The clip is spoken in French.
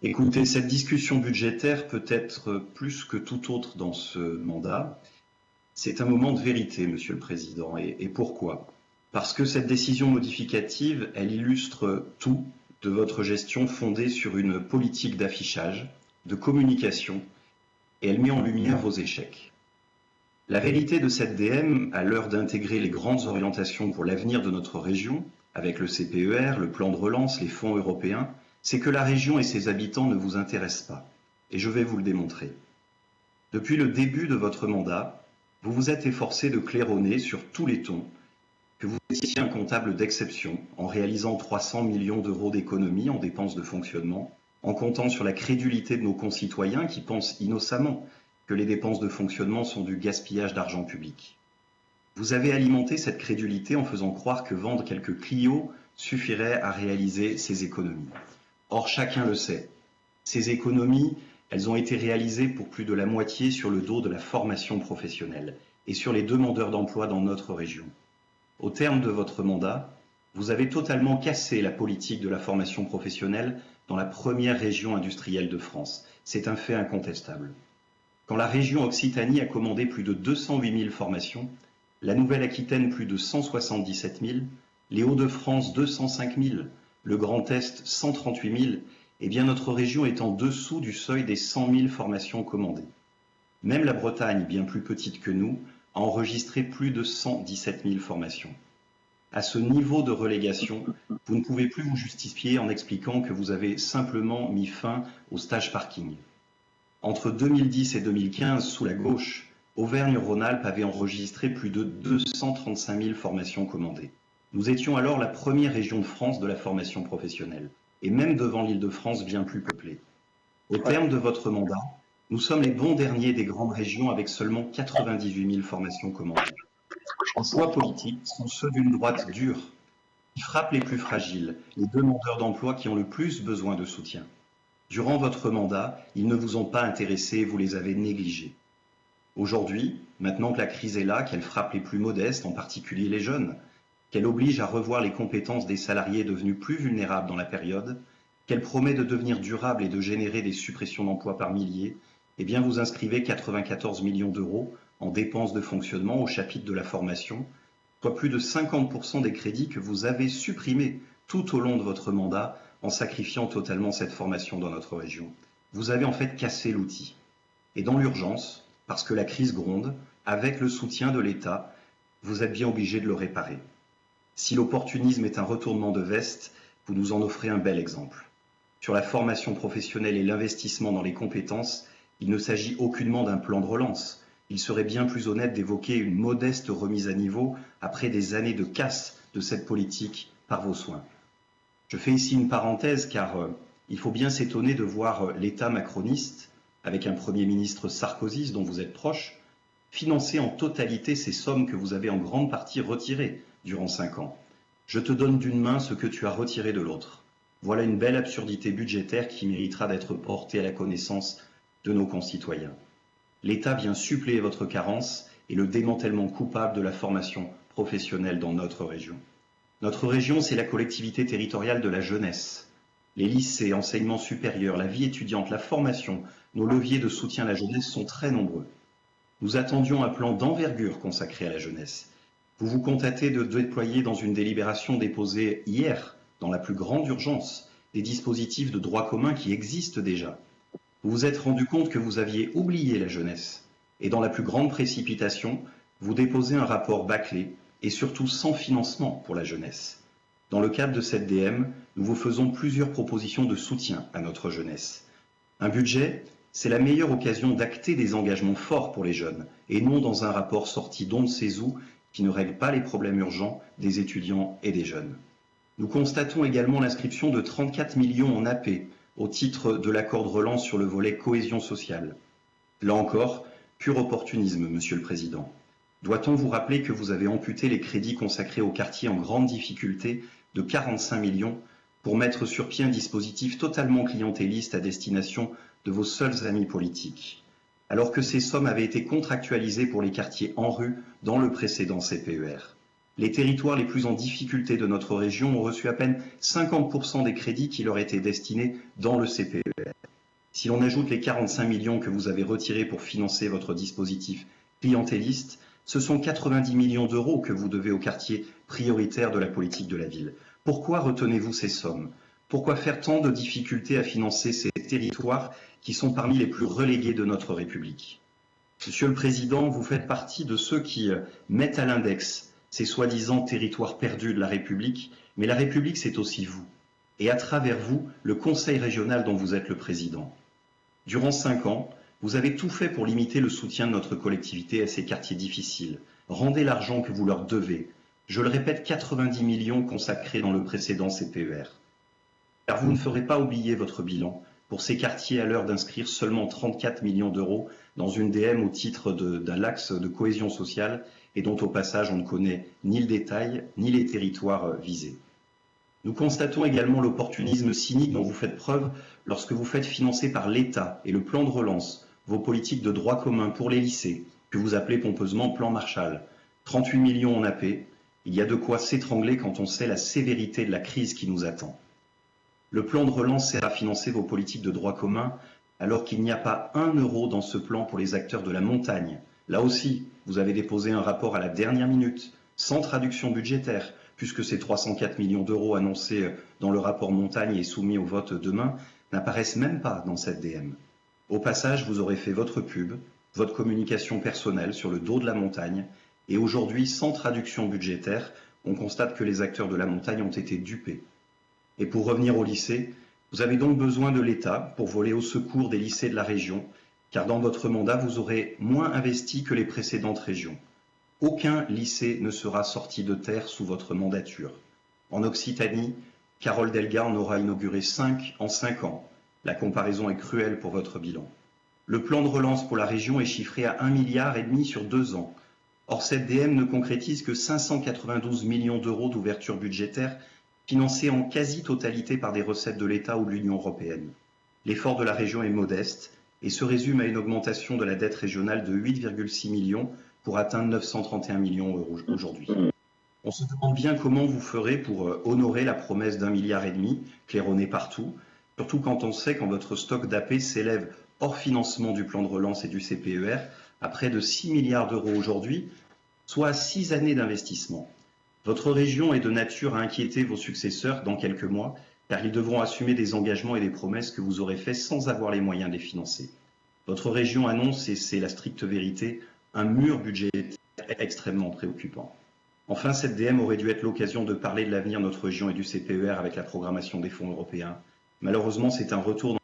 Écoutez, cette discussion budgétaire peut être plus que tout autre dans ce mandat. C'est un moment de vérité, Monsieur le Président. Et pourquoi? Parce que cette décision modificative, elle illustre tout de votre gestion fondée sur une politique d'affichage, de communication, et elle met en lumière vos échecs. La vérité de cette DM, à l'heure d'intégrer les grandes orientations pour l'avenir de notre région, avec le CPER, le plan de relance, les fonds européens, c'est que la région et ses habitants ne vous intéressent pas. Et je vais vous le démontrer. Depuis le début de votre mandat, vous vous êtes efforcé de claironner sur tous les tons que vous étiez un comptable d'exception en réalisant 300 millions d'euros d'économies en dépenses de fonctionnement, en comptant sur la crédulité de nos concitoyens qui pensent innocemment que les dépenses de fonctionnement sont du gaspillage d'argent public. Vous avez alimenté cette crédulité en faisant croire que vendre quelques Clio suffirait à réaliser ces économies. Or, chacun le sait, ces économies, elles ont été réalisées pour plus de la moitié sur le dos de la formation professionnelle et sur les demandeurs d'emploi dans notre région. Au terme de votre mandat, vous avez totalement cassé la politique de la formation professionnelle dans la première région industrielle de France. C'est un fait incontestable. Quand la région Occitanie a commandé plus de 208 000 formations, la Nouvelle-Aquitaine plus de 177 000, les Hauts-de-France 205 000, le Grand Est 138 000, eh bien notre région est en dessous du seuil des 100 000 formations commandées. Même la Bretagne, bien plus petite que nous, a enregistré plus de 117 000 formations. À ce niveau de relégation, vous ne pouvez plus vous justifier en expliquant que vous avez simplement mis fin au stage parking. Entre 2010 et 2015, sous la gauche, Auvergne-Rhône-Alpes avait enregistré plus de 235 000 formations commandées. Nous étions alors la première région de France de la formation professionnelle, et même devant l'Île-de-France bien plus peuplée. Au terme de votre mandat, nous sommes les bons derniers des grandes régions avec seulement 98 000 formations commandées. Les choix politiques sont ceux d'une droite dure, qui frappe les plus fragiles, les demandeurs d'emploi qui ont le plus besoin de soutien. Durant votre mandat, ils ne vous ont pas intéressés, vous les avez négligés. Aujourd'hui, maintenant que la crise est là, qu'elle frappe les plus modestes, en particulier les jeunes, qu'elle oblige à revoir les compétences des salariés devenus plus vulnérables dans la période, qu'elle promet de devenir durable et de générer des suppressions d'emplois par milliers, eh bien vous inscrivez 94 millions d'euros en dépenses de fonctionnement au chapitre de la formation, soit plus de 50% des crédits que vous avez supprimés tout au long de votre mandat en sacrifiant totalement cette formation dans notre région. Vous avez en fait cassé l'outil. Et dans l'urgence, parce que la crise gronde, avec le soutien de l'État, vous êtes bien obligé de le réparer. Si l'opportunisme est un retournement de veste, vous nous en offrez un bel exemple. Sur la formation professionnelle et l'investissement dans les compétences, il ne s'agit aucunement d'un plan de relance. Il serait bien plus honnête d'évoquer une modeste remise à niveau après des années de casse de cette politique par vos soins. Je fais ici une parenthèse car il faut bien s'étonner de voir l'État macroniste, avec un Premier ministre sarkozyste dont vous êtes proche, financer en totalité ces sommes que vous avez en grande partie retirées durant 5 ans. Je te donne d'une main ce que tu as retiré de l'autre. Voilà une belle absurdité budgétaire qui méritera d'être portée à la connaissance de nos concitoyens. L'État vient suppléer votre carence et le démantèlement coupable de la formation professionnelle dans notre région. Notre région, c'est la collectivité territoriale de la jeunesse. Les lycées, enseignements supérieurs, la vie étudiante, la formation, nos leviers de soutien à la jeunesse sont très nombreux. Nous attendions un plan d'envergure consacré à la jeunesse. Vous vous contentez de déployer dans une délibération déposée hier, dans la plus grande urgence, des dispositifs de droit commun qui existent déjà. Vous vous êtes rendu compte que vous aviez oublié la jeunesse. Et dans la plus grande précipitation, vous déposez un rapport bâclé et surtout sans financement pour la jeunesse. Dans le cadre de cette DM, nous vous faisons plusieurs propositions de soutien à notre jeunesse. Un budget, c'est la meilleure occasion d'acter des engagements forts pour les jeunes, et non dans un rapport sorti d'on ne sait où qui ne règle pas les problèmes urgents des étudiants et des jeunes. Nous constatons également l'inscription de 34 millions en AP au titre de l'accord de relance sur le volet cohésion sociale. Là encore, pur opportunisme, Monsieur le Président. Doit-on vous rappeler que vous avez amputé les crédits consacrés aux quartiers en grande difficulté de 45 millions pour mettre sur pied un dispositif totalement clientéliste à destination de vos seuls amis politiques, alors que ces sommes avaient été contractualisées pour les quartiers en rue dans le précédent CPER. Les territoires les plus en difficulté de notre région ont reçu à peine 50% des crédits qui leur étaient destinés dans le CPER. Si l'on ajoute les 45 millions que vous avez retirés pour financer votre dispositif clientéliste, ce sont 90 millions d'euros que vous devez aux quartiers prioritaires de la politique de la ville. Pourquoi retenez-vous ces sommes? Pourquoi faire tant de difficultés à financer ces territoires qui sont parmi les plus relégués de notre République? Monsieur le Président, vous faites partie de ceux qui mettent à l'index ces soi-disant territoires perdus de la République, mais la République, c'est aussi vous. Et à travers vous, le Conseil régional dont vous êtes le président. Durant 5 ans, vous avez tout fait pour limiter le soutien de notre collectivité à ces quartiers difficiles. Rendez l'argent que vous leur devez. Je le répète, 90 millions consacrés dans le précédent CPER. Car vous ne ferez pas oublier votre bilan pour ces quartiers à l'heure d'inscrire seulement 34 millions d'euros dans une DM au titre d'un axe de cohésion sociale et dont au passage on ne connaît ni le détail ni les territoires visés. Nous constatons également l'opportunisme cynique dont vous faites preuve lorsque vous faites financer par l'État et le plan de relance vos politiques de droit commun pour les lycées, que vous appelez pompeusement plan Marshall. 38 millions en AP, il y a de quoi s'étrangler quand on sait la sévérité de la crise qui nous attend. Le plan de relance sert à financer vos politiques de droit commun alors qu'il n'y a pas 1 euro dans ce plan pour les acteurs de la montagne. Là aussi, vous avez déposé un rapport à la dernière minute, sans traduction budgétaire, puisque ces 304 millions d'euros annoncés dans le rapport montagne et soumis au vote demain n'apparaissent même pas dans cette DM. Au passage, vous aurez fait votre pub, votre communication personnelle sur le dos de la montagne, et aujourd'hui, sans traduction budgétaire, on constate que les acteurs de la montagne ont été dupés. Et pour revenir au lycée, vous avez donc besoin de l'État pour voler au secours des lycées de la région, car dans votre mandat, vous aurez moins investi que les précédentes régions. Aucun lycée ne sera sorti de terre sous votre mandature. En Occitanie, Carole Delga en aura inauguré 5 en 5 ans. La comparaison est cruelle pour votre bilan. Le plan de relance pour la région est chiffré à 1,5 milliard sur 2 ans. Or, cette DM ne concrétise que 592 millions d'euros d'ouverture budgétaire financés en quasi-totalité par des recettes de l'État ou de l'Union européenne. L'effort de la région est modeste et se résume à une augmentation de la dette régionale de 8,6 millions pour atteindre 931 millions d'euros aujourd'hui. On se demande bien comment vous ferez pour honorer la promesse d'1,5 milliard claironnée partout, surtout quand on sait que votre stock d'AP s'élève hors financement du plan de relance et du CPER à près de 6 milliards d'euros aujourd'hui, soit à 6 années d'investissement. Votre région est de nature à inquiéter vos successeurs dans quelques mois, car ils devront assumer des engagements et des promesses que vous aurez faits sans avoir les moyens de les financer. Votre région annonce, et c'est la stricte vérité, un mur budgétaire extrêmement préoccupant. Enfin, cette DM aurait dû être l'occasion de parler de l'avenir de notre région et du CPER avec la programmation des fonds européens. Malheureusement, c'est un retour